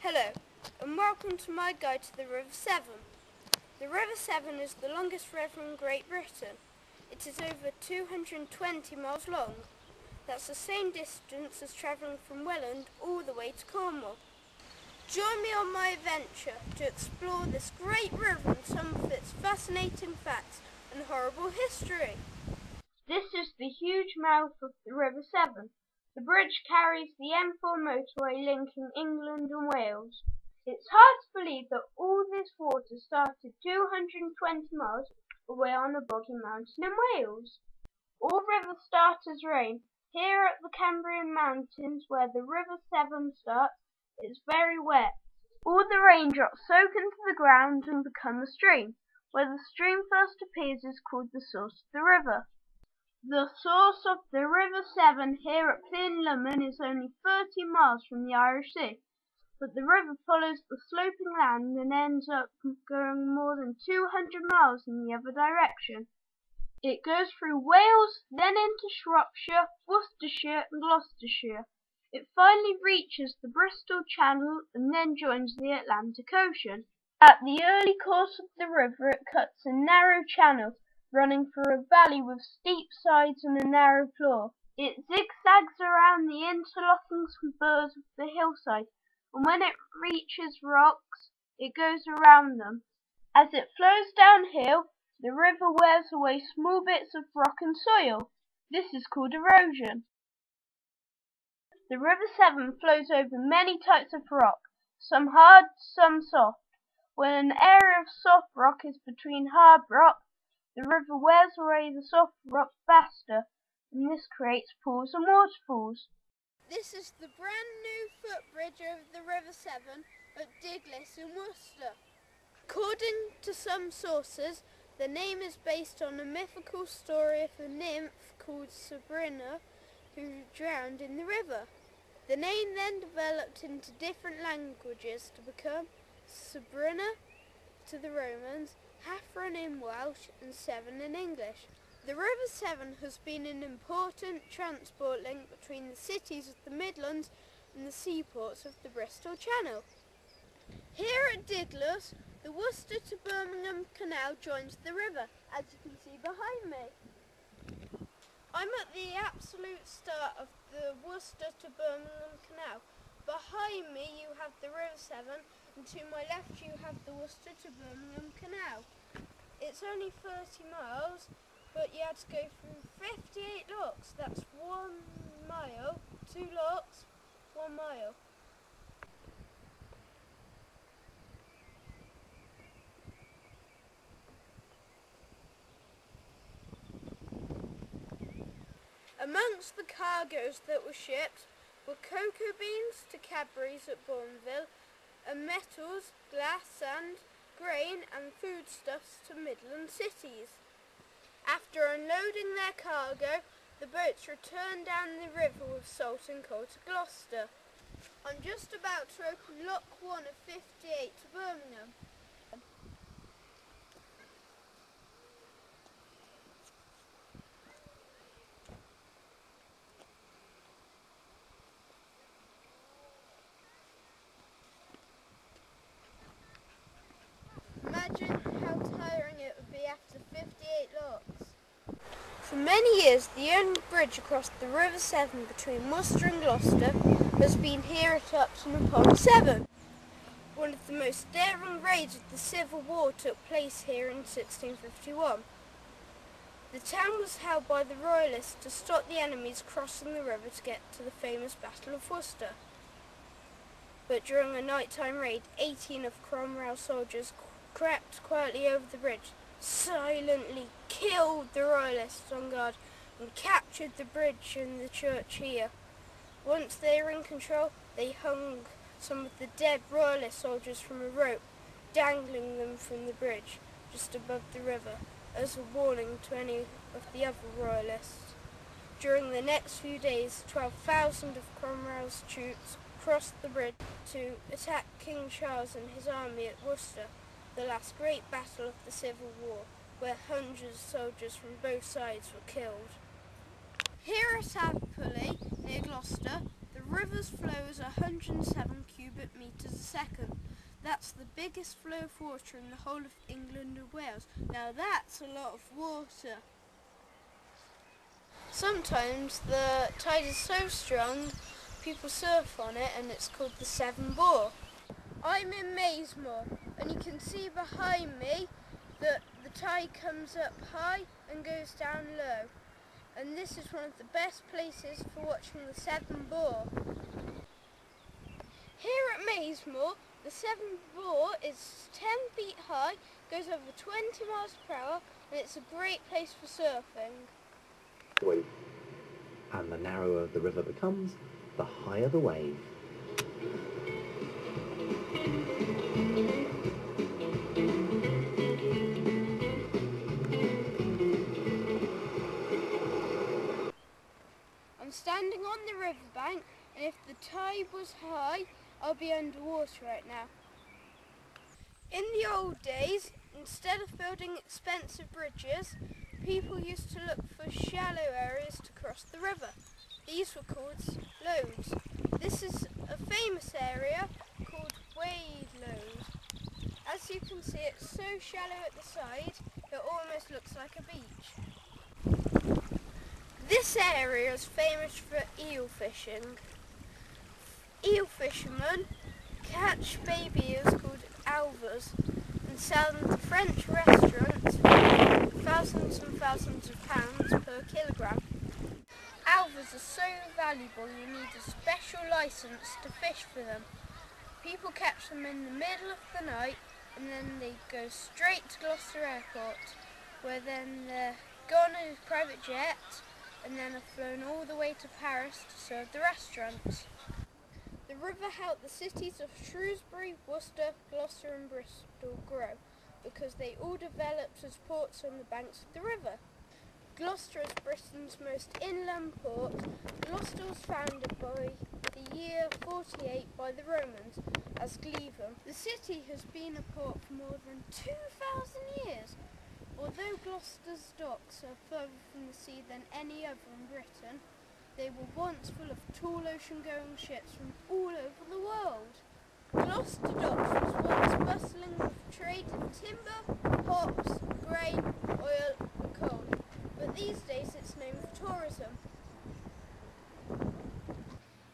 Hello, and welcome to my guide to the River Severn. The River Severn is the longest river in Great Britain. It is over 220 miles long. That's the same distance as travelling from Welland all the way to Cornwall. Join me on my adventure to explore this great river and some of its fascinating facts and horrible history. This is the huge mouth of the River Severn. The bridge carries the M4 motorway linking England and Wales. It's hard to believe that all this water started 220 miles away on a boggy mountain in Wales. All rivers start as rain. Here at the Cambrian Mountains, where the River Severn starts, it's very wet. All the raindrops soak into the ground and become a stream. Where the stream first appears is called the source of the river. The source of the River Severn here at Plynlimon is only 30 miles from the Irish Sea, but the river follows the sloping land and ends up going more than 200 miles in the other direction. It goes through Wales, then into Shropshire, Worcestershire and Gloucestershire. It finally reaches the Bristol Channel and then joins the Atlantic Ocean. At the early course of the river it cuts a narrow channel, running through a valley with steep sides and a narrow floor. It zigzags around the interlocking spurs of the hillside, and when it reaches rocks, it goes around them. As it flows downhill, the river wears away small bits of rock and soil. This is called erosion. The River Severn flows over many types of rock, some hard, some soft. When an area of soft rock is between hard rock, the river wears away the soft rock faster, and this creates pools and waterfalls. This is the brand new footbridge over the River Severn at Gillett in Worcester. According to some sources, the name is based on a mythical story of a nymph called Sabrina who drowned in the river. The name then developed into different languages to become Sabrina to the Romans, Haffron in Welsh and Severn in English. The River Severn has been an important transport link between the cities of the Midlands and the seaports of the Bristol Channel. Here at Gillett, the Worcester to Birmingham Canal joins the river, as you can see behind me. I'm at the absolute start of the Worcester to Birmingham Canal. Behind me you have the River Severn, and to my left you have the Worcester to Birmingham Canal. It's only 30 miles, but you had to go through 58 locks. That's 1 mile, 2 locks, 1 mile. Amongst the cargoes that were shipped were cocoa beans to Cadbury's at Bourneville, and metals, glass, sand, grain and foodstuffs to Midland cities. After unloading their cargo, the boats returned down the river with salt and coal to Gloucester. I'm just about to open Lock 1 of 58 to Birmingham. Imagine how tiring it would be after 58 locks. For many years, the only bridge across the River Severn between Worcester and Gloucester has been here at Upton upon Severn. One of the most daring raids of the Civil War took place here in 1651. The town was held by the Royalists to stop the enemies crossing the river to get to the famous Battle of Worcester. But during a nighttime raid, 18 of Cromwell's soldiers crept quietly over the bridge, silently killed the Royalists on guard and captured the bridge and the church here. Once they were in control, they hung some of the dead Royalist soldiers from a rope, dangling them from the bridge just above the river, as a warning to any of the other Royalists. During the next few days, 12,000 of Cromwell's troops crossed the bridge to attack King Charles and his army at Worcester, the last great battle of the Civil War, where hundreds of soldiers from both sides were killed. Here at Appley, near Gloucester, the river's flow is 107 cubic cubic metres a second. That's the biggest flow of water in the whole of England and Wales. Now that's a lot of water. Sometimes the tide is so strong, people surf on it and it's called the Severn Bore. I'm in Maisemore and you can see behind me that the tide comes up high and goes down low. And this is one of the best places for watching the Severn Bore. Here at Maisemore, the Severn Bore is 10 feet high, goes over 20 miles per hour, and it's a great place for surfing. And the narrower the river becomes, the higher the wave. I'm standing on the riverbank, and if the tide was high, I'll be underwater right now. In the old days, instead of building expensive bridges, people used to look for shallow areas to cross the river. These were called loads. This is a famous area called Wade Load. As you can see, it's so shallow at the side, it almost looks like a beach. This area is famous for eel fishing. Eel fishermen catch baby eels called alvers and sell them to French restaurants for thousands and thousands of pounds per kilogram. Alvers are so valuable you need a special licence to fish for them. People catch them in the middle of the night and then they go straight to Gloucester Airport, where then they're gone in a private jet and then are flown all the way to Paris to serve the restaurants. The river helped the cities of Shrewsbury, Worcester, Gloucester and Bristol grow because they all developed as ports on the banks of the river. Gloucester is Britain's most inland port. Gloucester was founded by the year 48 by the Romans as Glevum. The city has been a port for more than 2,000 years. Although Gloucester's docks are further from the sea than any other in Britain, they were once full of tall ocean-going ships from all over the world. Gloucester Docks was once bustling with trade in timber, hops, grain, oil and coal, but these days it's known for tourism.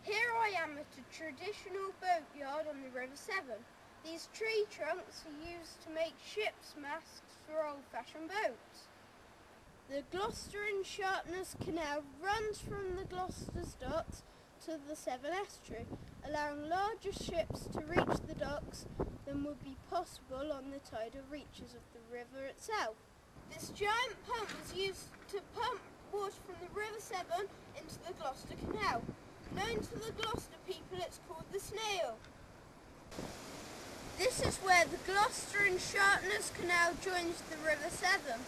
Here I am at a traditional boatyard on the River Severn. These tree trunks are used to make ship's masts for old-fashioned boats. The Gloucester and Sharpness Canal runs from the Gloucester's docks to the Severn Estuary, allowing larger ships to reach the docks than would be possible on the tidal reaches of the river itself. This giant pump was used to pump water from the River Severn into the Gloucester Canal. Known to the Gloucester people, it's called the Snail. This is where the Gloucester and Sharpness Canal joins the River Severn.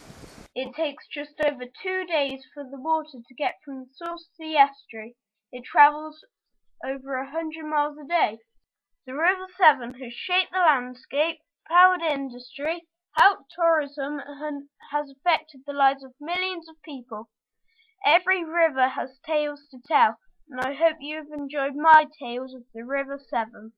It takes just over 2 days for the water to get from the source to the estuary. It travels over 100 miles a day. The River Severn has shaped the landscape, powered industry, helped tourism, and has affected the lives of millions of people. Every river has tales to tell, and I hope you have enjoyed my tales of the River Severn.